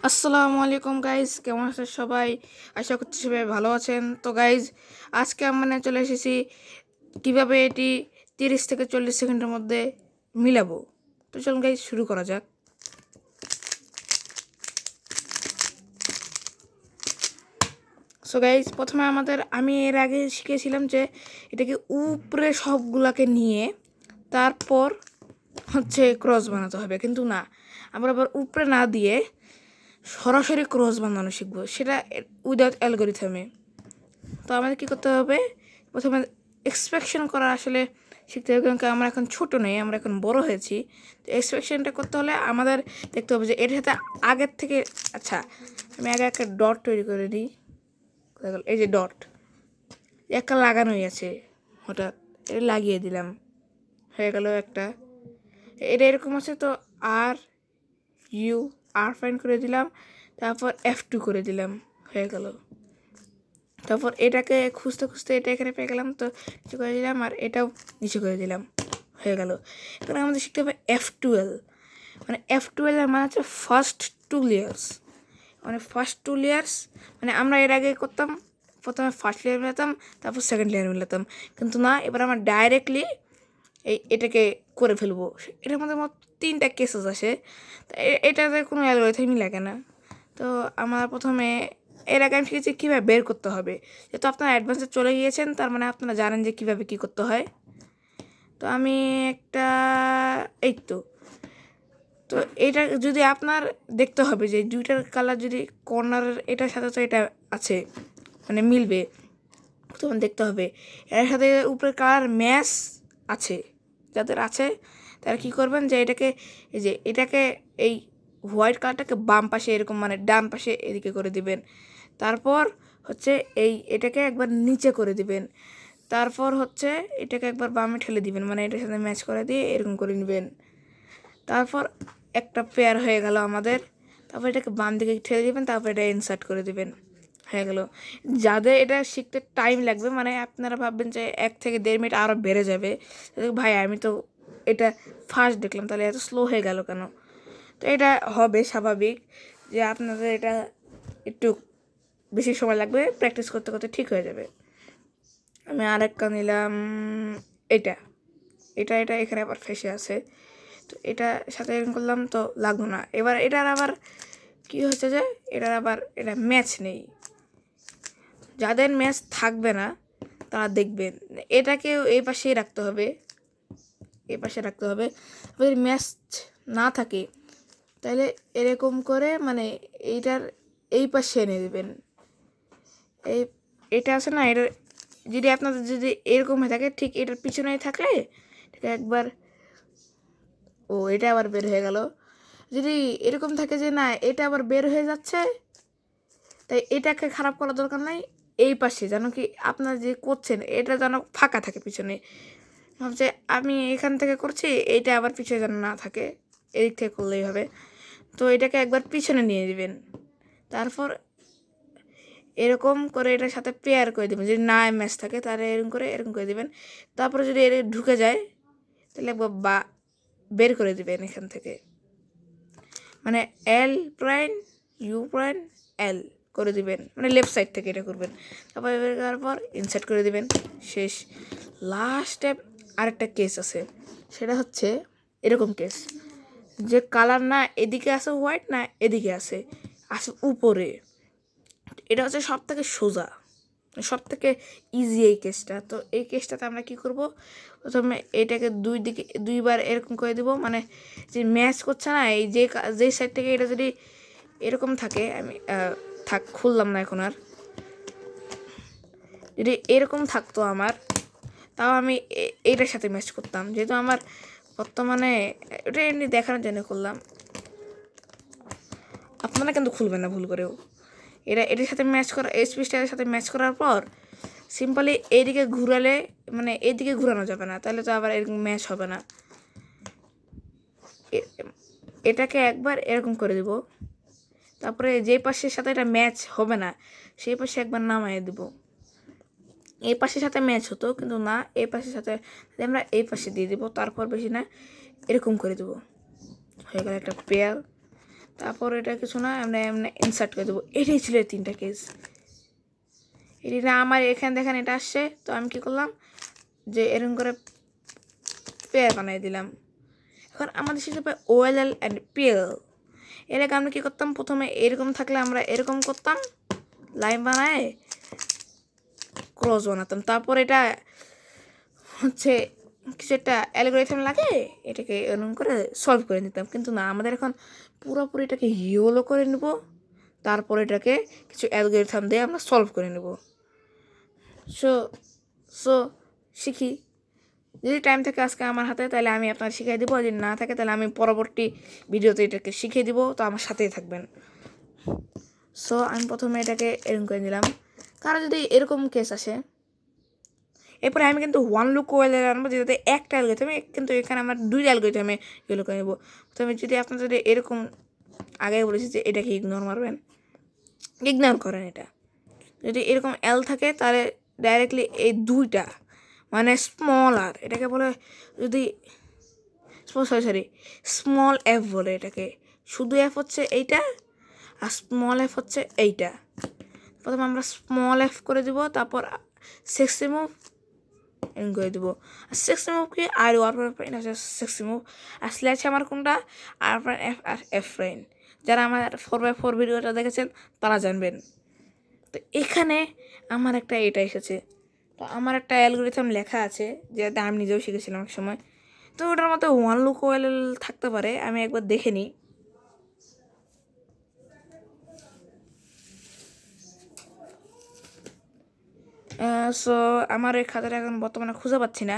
আসসালামু আলাইকুম গাইজ, কেমন আছেন সবাই? আশা করছি সবাই ভালো আছেন। তো গাইজ, আজকে আমরা চলে এসেছি কিভাবে এটি 30 থেকে 40 সেকেন্ডের মধ্যে মিলাবো। তো চলুন গাইজ, শুরু করা যাক। সো গাইজ, প্রথমে আমি এর আগে শিখেছিলাম যে এটাকে উপরে সবগুলাকে নিয়ে তারপর ক্রস বানাতে হবে, কিন্তু না, আমরা আবার উপরে না দিয়ে সরাসরি ক্রস বানানো শিখবো, সেটা উইদাউট অ্যালগরিথমে। তো আমাদের কী করতে হবে? প্রথমে এক্সপেকশন করা আসলে শিখতে হবে, কারণ আমরা এখন ছোটো নেই, আমরা এখন বড় হয়েছি। তো এক্সপেকশনটা করতে হলে আমাদের দেখতে হবে যে এর সাথে আগের থেকে, আচ্ছা আমি আগে একটা ডট তৈরি করে দিই। এই যে ডট একটা লাগানোই আছে, হঠাৎ এটা লাগিয়ে দিলাম, হয়ে গেল একটা। এটা এরকম আছে, তো আর ইউ আর ফাইন করে দিলাম, তারপর F2 করে দিলাম, হয়ে গেল। তারপর এটাকে খুঁজতে খুঁজতে এটা এখানে পেয়ে গেলাম, তো নিচে করে দিলাম, আর এটাও নিচে করে দিলাম, হয়ে গেল। এখানে আমাদের শিখতে হবে F12, মানে F12 এর মানে হচ্ছে ফার্স্ট টু লেয়ার্স, মানে ফার্স্ট টু লেয়ার্স। মানে আমরা এর আগে করতাম প্রথমে ফার্স্ট লেয়ার মিলাতাম, তারপর সেকেন্ড লেয়ার মিলাতাম, কিন্তু না, এবার আমরা ডাইরেক্টলি এটাকে করে ফেলবো। এটার মধ্যে মোট 3টা কেসেস আসে, তো এটাতে কোনো অ্যালগরিথমই লাগে না। তো আমার প্রথমে এর আগে আমি শিখেছি কীভাবে বের করতে হবে। যেহেতু আপনারা অ্যাডভান্সে চলে গিয়েছেন, তার মানে আপনারা জানেন যে কীভাবে কী করতে হয়। তো আমি একটা এই তো এটা যদি আপনার দেখতে হবে যে দুইটার কালার যদি কর্নারের এটার সাথে তো এটা আছে, মানে মিলবে, তখন দেখতে হবে এর সাথে উপরের কালার ম্যাচ আছে। যাদের আছে তারা কী করবেন, যে এটাকে এই হোয়াইট কালারটাকে বাম পাশে এরকম, মানে ডান পাশে এদিকে করে দিবেন। তারপর এটাকে একবার নিচে করে দিবেন। তারপর এটাকে একবার বামে ঠেলে দিবেন, মানে এটার সাথে ম্যাচ করে দিয়ে এরকম করে নেবেন। তারপর একটা পেয়ার হয়ে গেল আমাদের। তারপর এটাকে বাম দিকে ঠেলে দিবেন, তারপর এটা ইনসার্ট করে দিবেন, হয়ে গেল। যাদের এটা শিখতে টাইম লাগবে, মানে আপনারা ভাববেন যে 1 থেকে 1.5 মিনিট আরও বেড়ে যাবে, ভাই আমি তো এটা ফার্স্ট দেখলাম, তাহলে এত স্লো হয়ে গেল কেন? তো এটা হবে স্বাভাবিক যে আপনাদের এটা একটু বেশি সময় লাগবে, প্র্যাকটিস করতে করতে ঠিক হয়ে যাবে। আমি আরেকটা নিলাম, এটা এটা এটা এখানে আবার ফেসে আছে, তো এটা সাথে এরকম করলাম, তো লাগলো না। এবার এটার আবার কী হচ্ছে যে এটা ম্যাচ নেই। যাদের ম্যাচ থাকবে না তারা দেখবেন এটাকেও এই পাশেই রাখতে হবে, এই পাশে রাখতে হবে। যদি ম্যাচ না থাকে তাহলে এরকম করে, মানে এইটার এই পাশে এনে দেবেন। এটা আছে না, এটা যদি আপনাদের যদি এরকম হয়ে থাকে, ঠিক এটার পিছনেই থাকলে ঠিক একবার, এটা আবার বের হয়ে গেল। যদি এরকম থাকে যে না, এটা আবার বের হয়ে যাচ্ছে, তাই এটাকে খারাপ করার দরকার নাই। এই পাশে যেন কি আপনার যে করছেন এটা যেন ফাঁকা থাকে পিছনে, ভাবছে আমি এখান থেকে করছি, এইটা আবার পিছনে যেন না থাকে, এদিক থেকে করলেই হবে। তো এটাকে একবার পিছনে নিয়ে দিবেন, তারপর এরকম করে এটার সাথে পেয়ার করে দেবেন। যদি না ম্যাচ থাকে তাহলে এরকম করে দেবেন। তারপরে যদি এর ঢুকে যায় তাহলে একবার বের করে দেবেন এখান থেকে, মানে L', U', L করে দিবেন, মানে লেফট সাইড থেকে এটা করবেন। তারপর বের করার পর ইনসার্ট করে দিবেন, শেষ। লাস্ট স্টেপ আরেকটা কেস আছে, সেটা হচ্ছে এরকম কেস, যে কালার না এদিকে আছে হোয়াইট, না এদিকে আছে উপরে। এটা হচ্ছে সব থেকে সোজা, সব থেকে ইজি এই কেসটা। তো এই কেসটাতে আমরা কী করব, প্রথমে এটাকে দুইবার এরকম করে দেবো, মানে যে ম্যাচ করছে না, এই যেই সাইড থেকে এটা যদি এরকম থাকে, আমি খুললাম না এখন আর, যদি এরকম থাকতো আমার, তাও আমি এইটার সাথে ম্যাচ করতাম। যেহেতু আমার বর্তমানে এটা এমনি দেখানোর জন্য করলাম, আপনারা কিন্তু খুলবেন না ভুল করেও। এটার সাথে ম্যাচ করা, স্পেসটার সাথে ম্যাচ করার পর সিম্পলি এইদিকে ঘুরালে, মানে এইদিকে ঘুরানো যাবে না, তাহলে তো আবার এরকম ম্যাচ হবে না। এটাকে একবার এরকম করে দেব, তারপরে যে পাশের সাথে এটা ম্যাচ হবে না সেই পাশে একবার নামাই দেব। এই পাশের সাথে ম্যাচ হতো, কিন্তু না, এই পাশের সাথে আমরা এই পাশে দিয়ে দেবো। তারপর বেশি না, এরকম করে দেবো, হয়ে গেল একটা পেয়ার। তারপর এটা কিছু না, আমরা এমনি ইনসার্ট করে দেবো। এটাই ছিল 3টা কেস। এটা আমার এখানে দেখেন এটা আসছে, তো আমি কী করলাম যে এরকম করে পেয়ার বানাই দিলাম। এখন আমাদের শিখতে OLL অ্যান্ড PL। এর আগে আমরা কী করতাম, প্রথমে এরকম থাকলে আমরা এরকম করতাম, লাইন বানায় ক্রস বানাতাম। তারপর এটা হচ্ছে কিছু একটা অ্যালগরিথম লাগে, এটাকে এরকম করে সলভ করে নিতাম। কিন্তু না, আমাদের এখন পুরোপুরি এটাকে ইয়েলো করে নেব, তারপর এটাকে কিছু অ্যালগরিথম দিয়ে আমরা সলভ করে নেব। সো সো শিখি। যদি টাইম থাকে আজকে আমার হাতে, তাহলে আমি আপনার শিখিয়ে দেবো। যদি না থাকে তাহলে আমি পরবর্তী ভিডিওতে এটাকে শিখিয়ে দিব, তো আমার সাথেই থাকবেন। সো আমি প্রথমে এটাকে এরকম করে নিলাম। কারণ যদি এরকম কেস আসে, এরপরে আমি কিন্তু 1 লুক ওয়েলের আনবো, যেটাতে একটা অ্যালগরিথমে, কিন্তু এখানে আমার 2টা অ্যালগরিথমে ইয়েলো করে নেবো। প্রথমে যদি আপনার যদি এরকম, আগে বলেছি যে এটাকে ইগনোর মারবেন, ইগনোর করেন। এটা যদি এরকম এল থাকে তাহলে ডাইরেক্টলি এই 2টা মানে স্মল আর, এটাকে বলে যদি সরি স্মল এফ বলে এটাকে। শুধু এফ হচ্ছে এইটা, আর স্মল এফ হচ্ছে এইটা। প্রথমে আমরা স্মল এফ করে দিব, তারপর সেক্সি মুভ এরকম করে দেবো। আর সেক্সি মুভ কি আর এটা হচ্ছে সেক্সি মুভ। আর স্ল্যাশ আমার কোনটা, আর এফ আর এফ ফ্রেন। যারা আমার 4x4 ভিডিওটা দেখেছেন তারা জানবেন। তো এখানে আমার একটা এটা এসেছে, তো আমার একটা অ্যালগরিথম লেখা আছে, যেটা আমি নিজেও শিখেছিলাম এক সময়। তো ওটার মধ্যে 1 লুক ওয়েল থাকতে পারে, আমি একবার দেখে নিই। সো আমার এই খাতাটা এখন বর্তমানে খুঁজে পাচ্ছি না,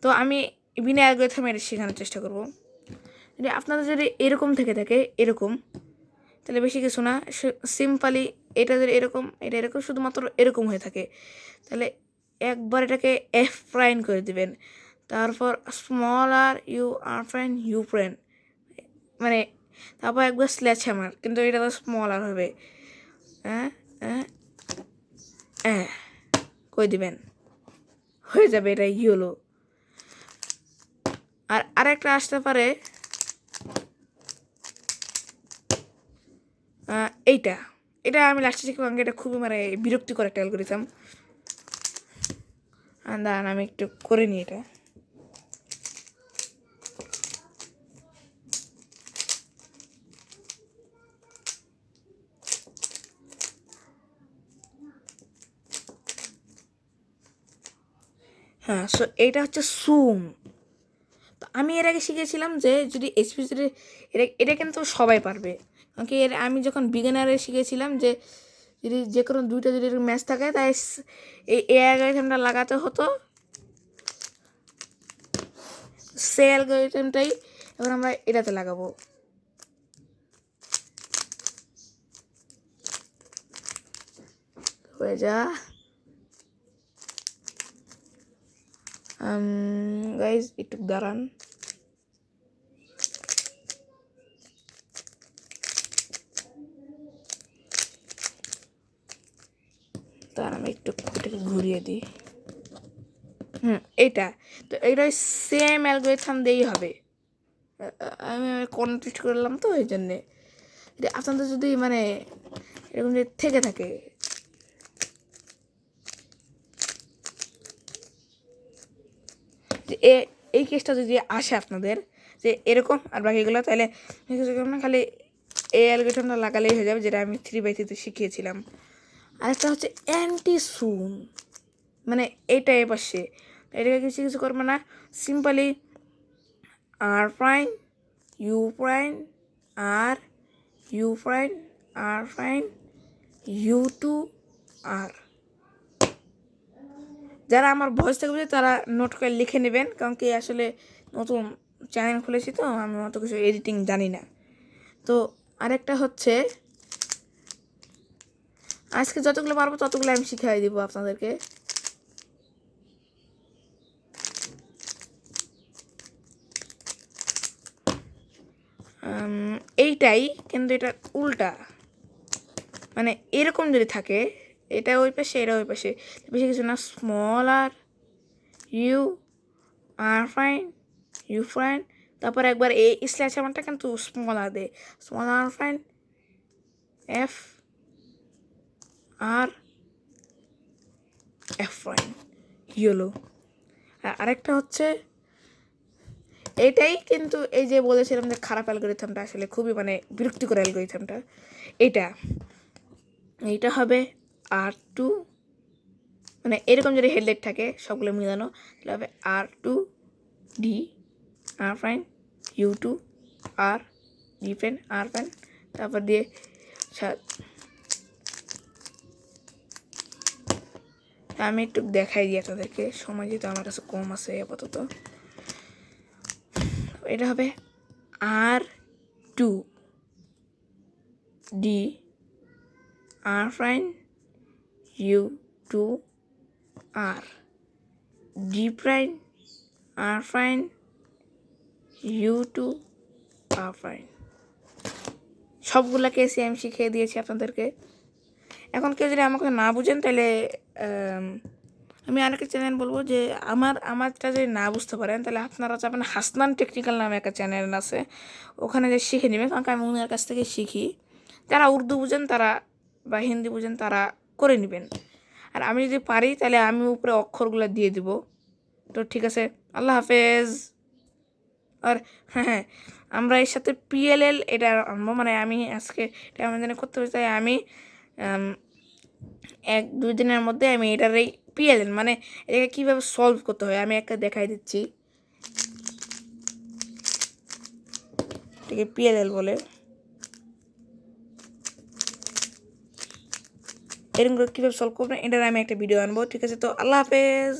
তো আমি বিনা অ্যালগরিথমে এটা শেখানোর চেষ্টা করব। যদি আপনাদের যদি এরকম থেকে থাকে এরকম, তাহলে বেশি কিছু না, সিম্পলি এটা যদি এরকম, এটা এরকম শুধুমাত্র এরকম হয়ে থাকে, তাহলে একবার এটাকে এফ প্রাইন করে দিবেন। তারপর small are you r prime u prime, মানে তারপর একবার স্ল্যাশ হ্যামার, কিন্তু এটা তো স্মল আর হবে। হ্যাঁ হ্যাঁ হ্যাঁ কই দিবেন, হয়ে যাবে এটা ইয়েলো। আর আরেকটা আসতে পারে এইটা, এটা আমি লাস্টে শিখবো, এটা খুবই মানে বিরক্তিকর একটা অ্যালগরিথম। দাঁড়ান আমি একটু করে নিই এটা। হ্যাঁ, সো এইটা হচ্ছে সুম। তো আমি এর আগে শিখেছিলাম যে যদি এসপিসিডি, এটা কিন্তু সবাই পারবে, কারণ কি আমি যখন বিগিনারে শিখেছিলাম যে যদি যে কোনো 2টা যদি ম্যাচ থাকে, তাই এই অ্যালগরিথমটা লাগাতে হতো, সেই অ্যালগরিথমটাই এখন আমরা এটাতে লাগাবো। হয়ে যা গাইজ, একটু দাঁড়ান। তার আমি একটু এটাকে ঘুরিয়ে দিই। এইটা তো এইটাই সেম অ্যালগরিথম দিয়েই হবে। আমি কনফিউজ করলাম তো এই জন্যে। আপনাদের যদি মানে এরকম যদি থেকে থাকে, যে এই কেসটা যদি আসে আপনাদের যে এরকম আর বাকিগুলো, তাহলে না খালি এই অ্যালগরিথমটা লাগালেই হয়ে যাবে, যেটা আমি 3x3 শিখিয়েছিলাম। আরেকটা হচ্ছে অ্যান্টি সুম, মানে এইটা এ পাশে, এটাকে কিছু করবে না, simply r prime u prime r u prime r prime u two r. যারা আমার ভয়েস থেকে বুঝে তারা নোট করে লিখে নেবেন, কারণ কি আসলে নতুন চ্যানেল খুলেছি তো আমি অত কিছু এডিটিং জানি না। তো আরেকটা হচ্ছে আজকে যতগুলো পারবো ততগুলো আমি শিখিয়ে দিব আপনাদেরকে। এইটাই, কিন্তু এটা উল্টা, মানে এরকম যদি থাকে, এটা ওই পাশে এটা ওই পাশে, বেশি কিছু না, small are you R fine U fine তারপর একবার এই স্ল্যাশ আমারটা কিন্তু স্মল আর দে, small R fine F R F fine yellow. আর আরেকটা হচ্ছে এইটাই, কিন্তু এই যে বলেছিলাম যে খারাপ অ্যালগরিথমটা আসলে খুবই মানে বিরক্তিকর অ্যালগরিথমটা, এইটা হবে R2, মানে এরকম যদি হেডলাইট থাকে সবগুলো মিলানো তাহলে হবে R2D আর ফাইন U2 আর ডি ফ্রেন আর ফাইন, তারপর দিয়ে আমি একটু দেখাই দিই আপনাদেরকে, সময় যেহেতু আমার কাছে কম আছে আপাতত। এটা হবে R2D আর ফাইন U2 আর ডি প্রাইম আর ফাইন U2 আর ফাইন। সবগুলোকে এসে আমি শিখিয়ে দিয়েছি আপনাদেরকে। এখন কেউ যদি আমাকে না বুঝেন তাহলে আমি আরেকটা চ্যানেল বলবো যে আমারটা যদি না বুঝতে পারেন তাহলে আপনারা যাবেন হাসনান টেকনিক্যাল নামে একটা চ্যানেল আছে, ওখানে যে শিখে নেবেন, কারণ আমি ওনার কাছ থেকে শিখি। যারা উর্দু বুঝেন তারা বা হিন্দি বুঝেন তারা করে নেবেন, আর আমি যদি পারি তাহলে আমি উপরে অক্ষরগুলো দিয়ে দিব। তো ঠিক আছে, আল্লাহ হাফেজ। আর হ্যাঁ, আমরা এর সাথে PLL এটা আনবো, মানে আমি আজকে এটা আমার জন্য করতে হবে, তাই আমি 1-2 দিনের মধ্যে আমি এটার এই PLL মানে এটাকে কীভাবে সলভ করতে হয় আমি একটা দেখাই দিচ্ছি। এটাকে PLL বলে, এরকম করে কীভাবে সলভ করবেন এটার আমি একটা ভিডিও আনবো। ঠিক আছে, তো আল্লাহ হাফেজ।